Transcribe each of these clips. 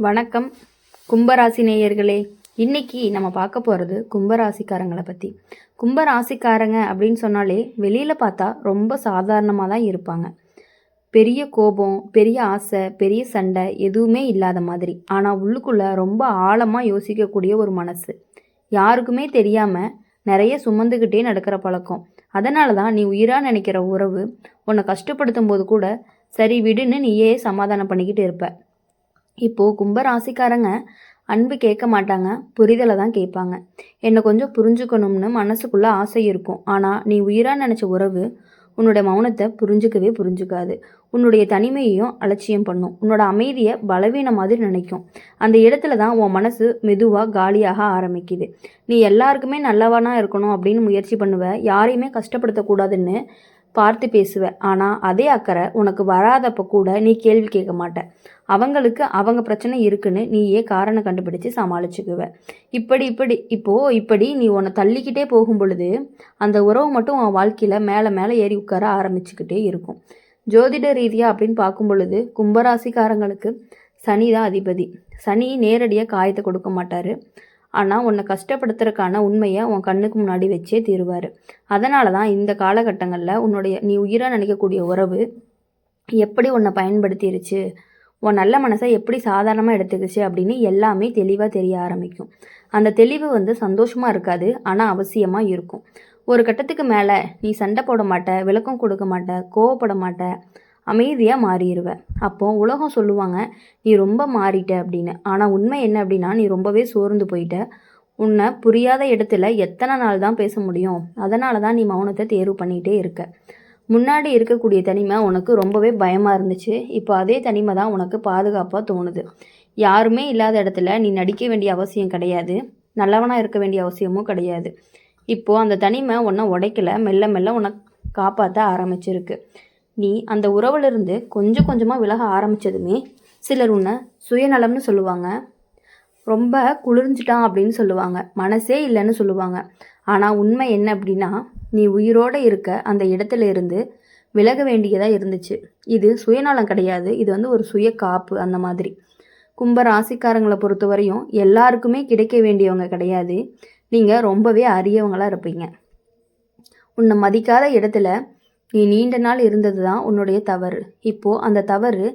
வணக்கம் கும்பராசி நேயர்களே. இன்னைக்கு நம்ம பார்க்க போகிறது கும்பராசிக்காரங்களை பற்றி. கும்பராசிக்காரங்க அப்படின்னு சொன்னாலே வெளியில் பார்த்தா ரொம்ப சாதாரணமாக தான் இருப்பாங்க. பெரிய கோபம், பெரிய ஆசை, பெரிய சண்டை எதுவுமே இல்லாத மாதிரி. ஆனால் உள்ளுக்குள்ளே ரொம்ப ஆழமாக யோசிக்கக்கூடிய ஒரு மனசு. யாருக்குமே தெரியாமல் நிறைய சுமந்துக்கிட்டே நடக்கிற பழக்கம். அதனால தான் நீ உயிராக நினைக்கிற உறவு உன்னை கஷ்டப்படுத்தும் போது கூட சரி விடுன்னு நீயே சமாதானம் பண்ணிக்கிட்டு இருப்ப. இப்போது கும்பராசிக்காரங்க அன்பு கேட்க மாட்டாங்க, புரிதலை தான் கேட்பாங்க. என்னை கொஞ்சம் புரிஞ்சுக்கணும்னு மனசுக்குள்ளே ஆசை இருக்கும். ஆனால் நீ உயிராக நினச்ச உறவு உன்னோட மௌனத்தை புரிஞ்சுக்காது. உன்னுடைய தனிமையையும் அலட்சியம் பண்ணும். உன்னோட அமைதியை பலவீனம் மாதிரி நினைக்கும். அந்த இடத்துல தான் உன் மனசு மெதுவாக காலியாக ஆரம்பிக்குது. நீ எல்லாருக்குமே நல்லவனா இருக்கணும் அப்படின்னு முயற்சி பண்ணுவ, யாரையுமே கஷ்டப்படுத்தக்கூடாதுன்னு பார்த்து பேசுவ. ஆனால் அதே அக்கறை உனக்கு வராதப்ப கூட நீ கேள்வி கேட்க மாட்ட. அவங்களுக்கு அவங்க பிரச்சனை இருக்குன்னு நீயே காரணம் கண்டுபிடிச்சு சமாளிச்சுக்குவ. இப்படி நீ உன்னை தள்ளிக்கிட்டே போகும் பொழுது அந்த உறவு மட்டும் உன் வாழ்க்கையில் மேலே மேலே ஏறி உட்கார ஆரம்பிச்சுக்கிட்டே இருக்கும். ஜோதிட ரீதியாக அப்படின்னு பார்க்கும் பொழுது கும்பராசிக்காரங்களுக்கு சனி தான் அதிபதி. சனி நேரடியாக காயத்தை கொடுக்க மாட்டார். ஆனால் உன்னை கஷ்டப்படுத்துறதுக்கான உண்மையை உன் கண்ணுக்கு முன்னாடி வச்சே தீருவார். அதனால தான் இந்த காலகட்டங்களில் நீ உயிராக நினைக்கக்கூடிய உறவு எப்படி உன்னை பயன்படுத்திருச்சு, உன் நல்ல மனசை எப்படி சாதாரணமாக எடுத்துக்கிச்சு அப்படின்னு எல்லாமே தெளிவாக தெரிய ஆரம்பிக்கும். அந்த தெளிவு சந்தோஷமாக இருக்காது, ஆனால் அவசியமாக இருக்கும். ஒரு கட்டத்துக்கு மேலே நீ சண்டை போட மாட்ட, விளக்கம் கொடுக்க மாட்ட, கோவப்பட மாட்ட, அமைதியாக மாறிடுவ. அப்போது உலகம் சொல்லுவாங்க நீ ரொம்ப மாறிட்ட அப்படின்னு. ஆனால் உண்மை என்ன அப்படின்னா நீ ரொம்பவே சோர்ந்து போயிட்ட. உன்னை புரியாத இடத்துல எத்தனை நாள் தான் பேச முடியும்? அதனால தான் நீ மௌனத்தை தேர்வு பண்ணிகிட்டே இருக்க. முன்னாடி இருக்கக்கூடிய தனிமை உனக்கு ரொம்பவே பயமாக இருந்துச்சு. இப்போ அதே தனிமை தான் உனக்கு பாதுகாப்பாக தோணுது. யாருமே இல்லாத இடத்துல நீ நடிக்க வேண்டிய அவசியம் கிடையாது, நல்லவனாக இருக்க வேண்டிய அவசியமும் கிடையாது. இப்போது அந்த தனிமை உன்னை உடைக்கலை, மெல்ல மெல்ல உன்னை காப்பாற்ற ஆரம்பிச்சிருக்கு. நீ அந்த உறவுலேருந்து கொஞ்சம் கொஞ்சமாக விலக ஆரம்பித்ததுமே சிலர் உன்னை சுயநலம்னு சொல்லுவாங்க, ரொம்ப குளிர்ஞ்சிட்டான் அப்படின்னு சொல்லுவாங்க, மனசே இல்லைன்னு சொல்லுவாங்க. ஆனால் உண்மை என்ன அப்படின்னா நீ உயிரோடு இருக்க அந்த இடத்துல இருந்து விலக வேண்டியதாக இருந்துச்சு. இது சுயநலம் கிடையாது, இது ஒரு சுய காப்பு. அந்த மாதிரி கும்ப ராசிக்காரங்களை பொறுத்த வரையும் எல்லாருக்குமே கிடைக்க வேண்டியவங்க கிடையாது. நீங்கள் ரொம்பவே அரியவங்களாக இருப்பீங்க. உன்னை மதிக்காத இடத்துல நீ நீண்ட நாள் இருந்தது தான் உன்னுடைய தவறு. இப்போது அந்த தவறு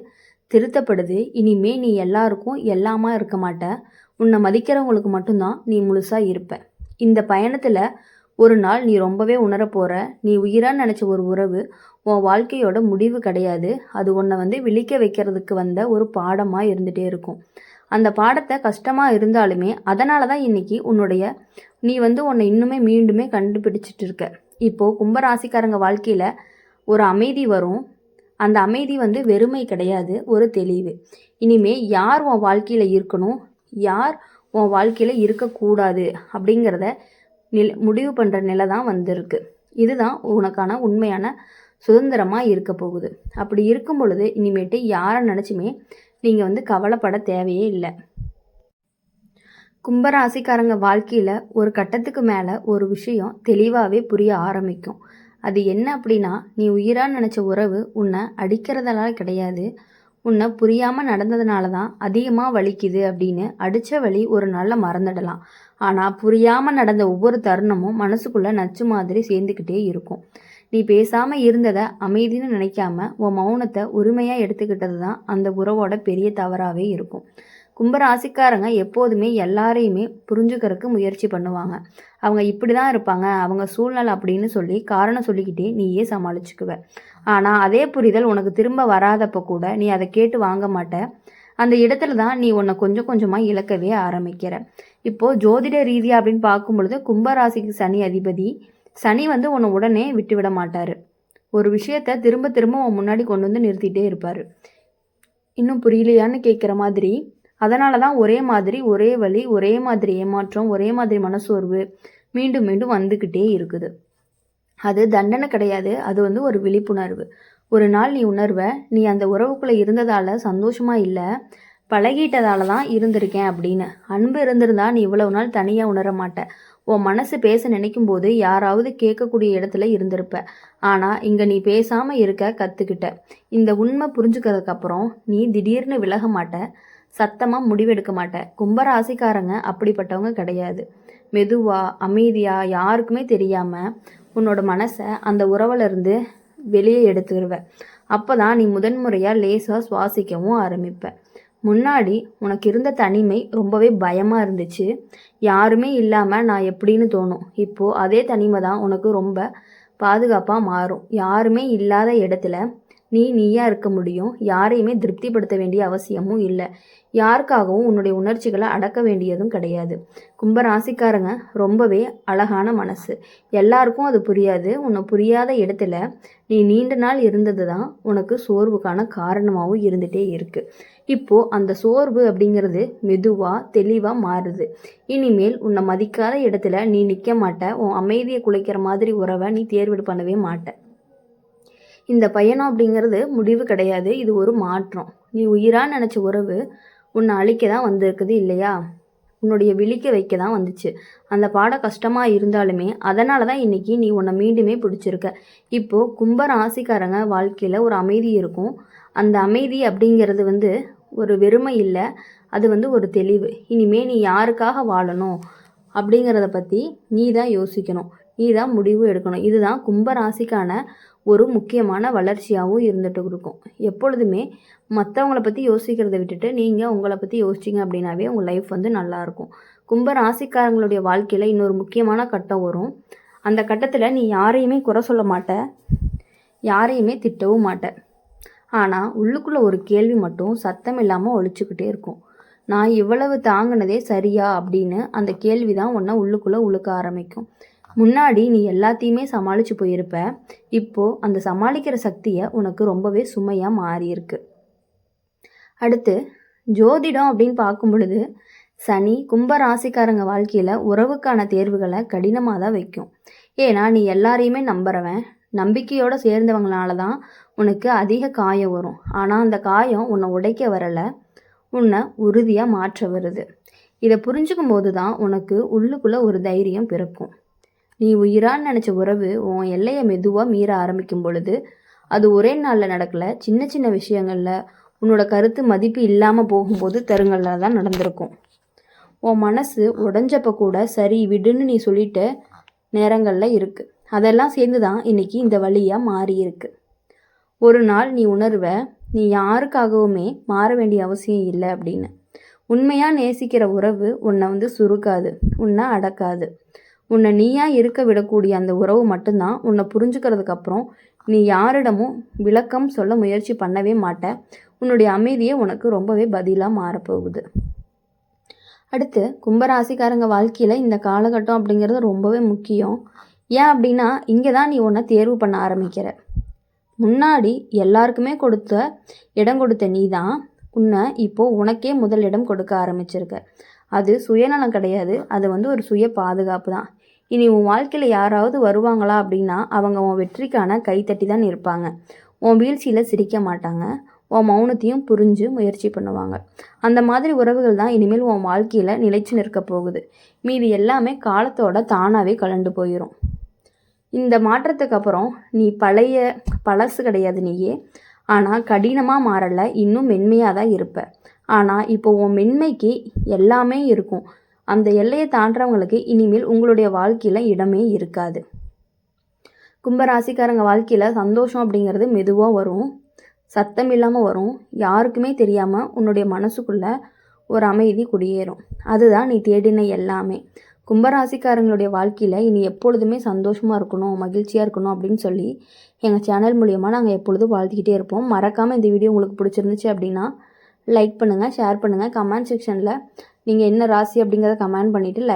திருத்தப்படுது. இனிமே நீ எல்லாருக்கும் எல்லாமா இருக்க மாட்ட. உன்னை மதிக்கிறவங்களுக்கு மட்டும்தான் நீ முழுசாக இருப்ப. இந்த பயணத்தில் ஒரு நாள் நீ ரொம்பவே உணரப்போகிற. நீ உயிராக நினச்ச ஒரு உறவு உன் வாழ்க்கையோட முடிவு கிடையாது. அது உன்னை விழிக்க வைக்கிறதுக்கு வந்த ஒரு பாடமாக இருந்துகிட்டே இருக்கும். அந்த பாடத்தை கஷ்டமாக இருந்தாலுமே அதனால தான் இன்றைக்கி நீ உன்னை இன்னுமே மீண்டுமே கண்டுபிடிச்சிட்டு இருக்க. இப்போது கும்பராசிக்காரங்க வாழ்க்கையில் ஒரு அமைதி வரும். அந்த அமைதி வெறுமை கிடையாது, ஒரு தெளிவு. இனிமே யார் உன் வாழ்க்கையில் இருக்கணும், யார் உன் வாழ்க்கையில் இருக்கக்கூடாது அப்படிங்கிறத முடிவு பண்ணுற நிலை தான் வந்திருக்கு. இதுதான் உனக்கான உண்மையான சுதந்திரமாக இருக்க போகுது. அப்படி இருக்கும் பொழுது இனிமேட்டு யாரை நினச்சுமே நீங்கள் கவலைப்பட தேவையே இல்லை. கும்பராசிக்காரங்க வாழ்க்கையில் ஒரு கட்டத்துக்கு மேலே ஒரு விஷயம் தெளிவாகவே புரிய ஆரம்பிக்கும். அது என்ன அப்படின்னா நீ உயிராக நினச்ச உறவு உன்னை அடிக்கிறதுனால கிடையாது, உன்னை புரியாமல் நடந்ததுனால தான் அதிகமாக வலிக்குது அப்படின்னு. அடித்த வலி ஒரு நாளில் மறந்துடலாம். ஆனால் புரியாமல் நடந்த ஒவ்வொரு தருணமும் மனசுக்குள்ளே நச்சு மாதிரி சேர்ந்துக்கிட்டே இருக்கும். நீ பேசாமல் இருந்ததை அமைதின்னு நினைக்காம உன் மௌனத்தை உரிமையாக எடுத்துக்கிட்டது தான் அந்த உறவோட பெரிய தவறாகவே இருக்கும். கும்பராசிக்காரங்க எப்போதுமே எல்லாரையுமே புரிஞ்சுக்கிறதுக்கு முயற்சி பண்ணுவாங்க. அவங்க இப்படி தான் இருப்பாங்க, அவங்க சூழ்நிலை அப்படின்னு சொல்லி காரணம் சொல்லிக்கிட்டே நீயே சமாளிச்சுக்குவ. ஆனால் அதே புரிதல் உனக்கு திரும்ப வராதப்போ கூட நீ அதை கேட்டு வாங்க மாட்ட. அந்த இடத்துல தான் நீ உன்னை கொஞ்சம் கொஞ்சமாக இழக்கவே ஆரம்பிக்கிற. இப்போது ஜோதிட ரீதியாக அப்படின்னு பார்க்கும் பொழுது கும்பராசிக்கு சனி அதிபதி. சனி உன்னை உடனே விட்டு விட மாட்டார். ஒரு விஷயத்த திரும்ப திரும்ப உன் முன்னாடி கொண்டு நிறுத்திட்டே இருப்பார். இன்னும் புரியலையான்னு கேட்குற மாதிரி. அதனால தான் ஒரே மாதிரி ஒரே வழி, ஒரே மாதிரி ஏமாற்றம், ஒரே மாதிரி மனசோர்வு மீண்டும் மீண்டும் வந்துக்கிட்டே இருக்குது. அது தண்டனை கிடையாது, அது ஒரு விழிப்புணர்வு. ஒரு நாள் நீ உணர்வ நீ அந்த உறவுக்குள்ளே இருந்ததால் சந்தோஷமாக இல்லை, பழகிட்டதால தான் இருந்திருக்கேன் அப்படின்னு. அன்பு இருந்திருந்தா நீ இவ்வளவு நாள் தனியாக உணர மாட்ட. உன் மனசு பேச நினைக்கும் போது யாராவது கேட்கக்கூடிய இடத்துல இருந்திருப்ப. ஆனால் இங்கே நீ பேசாமல் இருக்க கற்றுக்கிட்ட. இந்த உண்மை புரிஞ்சுக்கிறதுக்கப்புறம் நீ திடீர்னு விலக மாட்ட. சத்தமாக முடிவெடுக்க மாட்ட. கும்பராசிக்காரங்க அப்படிப்பட்டவங்க கிடையாது. மெதுவாக அமைதியாக யாருக்குமே தெரியாமல் உன்னோட மனசை அந்த உறவுலேருந்து வெளியே எடுத்துருவ. அப்போ தான் நீ முதன்முறையாக லேசாக சுவாசிக்கவும் ஆரம்பிப்ப. முன்னாடி உனக்கு இருந்த தனிமை ரொம்பவே பயமாக இருந்துச்சு. யாருமே இல்லாமல் நான் எப்படின்னு தோணும். இப்போது அதே தனிமை தான் உனக்கு ரொம்ப பாதுகாப்பாக மாறும். யாருமே இல்லாத இடத்துல நீயா இருக்க முடியும். யாரையுமே திருப்திப்படுத்த வேண்டிய அவசியமும் இல்லை. யாருக்காகவும் உன்னுடைய உணர்ச்சிகளை அடக்க வேண்டியதும் கிடையாது. கும்பராசிக்காரங்க ரொம்பவே அழகான மனசு. எல்லாருக்கும் அது புரியாது. உன்னை புரியாத இடத்துல நீ நீண்ட நாள் இருந்தது தான் உனக்கு சோர்வுக்கான காரணமாகவும் இருந்துகிட்டே இருக்குது. இப்போது அந்த சோர்வு அப்படிங்கிறது மெதுவாக தெளிவாக மாறுது. இனிமேல் உன்னை மதிக்காத இடத்துல நீ நிற்க மாட்ட. உன் அமைதியை குலைக்கிற மாதிரி உறவை நீ தேர்வு பண்ணவே மாட்ட. இந்த பயணம் அப்படிங்கிறது முடிவு கிடையாது. இது ஒரு மாற்றம். நீ உயிராக நினச்ச உறவு உன்னை அழிக்க தான் வந்திருக்குது இல்லையா? உன்னுடைய விழிக்க வைக்க தான் வந்துச்சு. அந்த பாடம் கஷ்டமாக இருந்தாலுமே அதனால தான் இன்றைக்கி நீ உன்னை மீண்டுமே பிடிச்சிருக்க. இப்போது கும்பராசிக்காரங்க வாழ்க்கையில் ஒரு அமைதி இருக்கும். அந்த அமைதி அப்படிங்கிறது ஒரு வெறுமை இல்லை, அது ஒரு தெளிவு. இனிமேல் நீ யாருக்காக வாழணும் அப்படிங்கிறத பற்றி நீ தான் யோசிக்கணும். நீ தான் முடிவு எடுக்கணும். இதுதான் கும்பராசிக்கான ஒரு முக்கியமான வளர்ச்சியாகவும் இருந்துகிட்டு இருக்கும். எப்பொழுதுமே மற்றவங்கள பற்றி யோசிக்கிறத விட்டுட்டு நீங்கள் உங்களை பற்றி யோசிச்சிங்க அப்படின்னாவே உங்கள் லைஃப் நல்லாயிருக்கும். கும்பராசிக்காரங்களுடைய வாழ்க்கையில் இன்னொரு முக்கியமான கட்டம் வரும். அந்த கட்டத்தில் நீ யாரையுமே குறை சொல்ல மாட்ட, யாரையுமே திட்டவும் மாட்ட. ஆனால் உள்ளுக்குள்ளே ஒரு கேள்வி மட்டும் சத்தம் இல்லாமல் ஒழிச்சுக்கிட்டே இருக்கும். நான் இவ்வளவு தாங்கினதே சரியா அப்படின்னு அந்த கேள்வி தான் உன்னை உள்ளுக்குள்ளே உழுக்க ஆரம்பிக்கும். முன்னாடி நீ எல்லாத்தையுமே சமாளித்து போயிருப்ப. இப்போது அந்த சமாளிக்கிற சக்தியை உனக்கு ரொம்பவே சுமையாக மாறியிருக்கு. அடுத்து ஜோதிடம் அப்படின்னு பார்க்கும் பொழுது சனி கும்பராசிக்காரங்க வாழ்க்கையில் உறவுக்கான தேர்வுகளை கடினமாக தான் வைக்கும். ஏன்னா நீ எல்லாரையுமே நம்புறவன். நம்பிக்கையோடு சேர்ந்தவங்களால தான் உனக்கு அதிக காயம் வரும். ஆனால் அந்த காயம் உன்னை உடைக்க வரலை, உன்னை உறுதியாக மாற்ற வருது. இதை புரிஞ்சுக்கும் போது தான் உனக்கு உள்ளுக்குள்ளே ஒரு தைரியம் பிறக்கும். நீ உயிரான்னு நினச்ச உறவு உன் எல்லையை மெதுவாக மீற ஆரம்பிக்கும் பொழுது அது ஒரே நாளில் நடக்கலை. சின்ன சின்ன விஷயங்களில் உன்னோட கருத்து மதிப்பு இல்லாமல் போகும்போது தருங்களில் தான் நடந்திருக்கும். உன் மனசு உடஞ்சப்போ கூட சரி விடுன்னு நீ சொல்லிட்ட நேரங்களில் இருக்குது. அதெல்லாம் சேர்ந்து தான் இன்றைக்கி இந்த வழியாக மாறியிருக்கு. ஒரு நாள் நீ உணர்வ நீ யாருக்காகவுமே மாற வேண்டிய அவசியம் இல்லை அப்படின்னு. உண்மையாக நேசிக்கிற உறவு உன்னை சுருக்காது, உன்னை அடக்காது. உன்னை நீயா இருக்க விடக்கூடிய அந்த உறவு மட்டும்தான் உன்னை புரிஞ்சுக்கிறதுக்கு அப்புறம் நீ யாரிடமும் விளக்கம் சொல்ல முயற்சி பண்ணவே மாட்ட. உன்னுடைய அமைதியே உனக்கு ரொம்பவே பதிலாக மாறப்போகுது. அடுத்து கும்பராசிக்காரங்க வாழ்க்கையில் இந்த காலகட்டம் அப்படிங்கிறது ரொம்பவே முக்கியம். ஏன் அப்படின்னா இங்கே தான் நீ உன்னை தேர்வு பண்ண ஆரம்பிக்கிற. முன்னாடி எல்லாருக்குமே இடம் கொடுத்த நீ தான் உன்னை இப்போது உனக்கே முதல் இடம் கொடுக்க ஆரம்பிச்சிருக்க. அது சுயநலம் கிடையாது, அது ஒரு சுய பாதுகாப்பு தான். இனி உன் வாழ்க்கையில் யாராவது வருவாங்களா அப்படின்னா அவங்க உன் வெற்றிக்கான கைத்தட்டி தான் இருப்பாங்க. உன் வீழ்ச்சியில் சிரிக்க மாட்டாங்க. உன் மௌனத்தையும் புரிஞ்சு முயற்சி பண்ணுவாங்க. அந்த மாதிரி உறவுகள் தான் இனிமேல் உன் வாழ்க்கையில் நிலைச்சு நிற்க போகுது. மீதி எல்லாமே காலத்தோட தானாகவே கலண்டு போயிடும். இந்த மாற்றத்துக்கு அப்புறம் நீ பழசு கிடையாது நீயே. ஆனால் கடினமாக மாறலை, இன்னும் மென்மையாக தான் இருப்ப. ஆனால் இப்போ உன் மென்மைக்கு எல்லாமே இருக்கும். அந்த எல்லையை தாண்டுறவங்களுக்கு இனிமேல் உங்களுடைய வாழ்க்கையில் இடமே இருக்காது. கும்பராசிக்காரங்க வாழ்க்கையில் சந்தோஷம் அப்படிங்கிறது மெதுவாக வரும், சத்தம் இல்லாமல் வரும். யாருக்குமே தெரியாமல் உன்னுடைய மனசுக்குள்ளே ஒரு அமைதி குடியேறும். அதுதான் நீ தேடின எல்லாமே. கும்பராசிக்காரங்களுடைய வாழ்க்கையில் இனி எப்பொழுதுமே சந்தோஷமாக இருக்கணும், மகிழ்ச்சியாக இருக்கணும் அப்படின்னு சொல்லி எங்கள் சேனல் மூலியமாக நாங்கள் எப்பொழுதும் வாழ்த்திக்கிட்டே இருப்போம். மறக்காமல் இந்த வீடியோ உங்களுக்கு பிடிச்சிருந்துச்சு அப்படின்னா லைக் பண்ணுங்கள், ஷேர் பண்ணுங்கள். கமெண்ட் செக்ஷனில் நீங்கள் என்ன ராசி அப்படிங்கிறத கமெண்ட் பண்ணிவிட்டு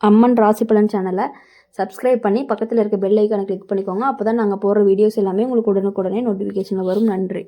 அம்மன் ராசி பலன் சேனலை சப்ஸ்கிரைப் பண்ணி பக்கத்தில் இருக்க பெல் ஐக்கானை கிளிக் பண்ணிக்கோங்க. அப்போ தான் நாங்கள் போடுற வீடியோஸ் எல்லாமே உங்களுக்கு உடனுக்குடனே நோட்டிஃபிகேஷனில் வரும். நன்றி.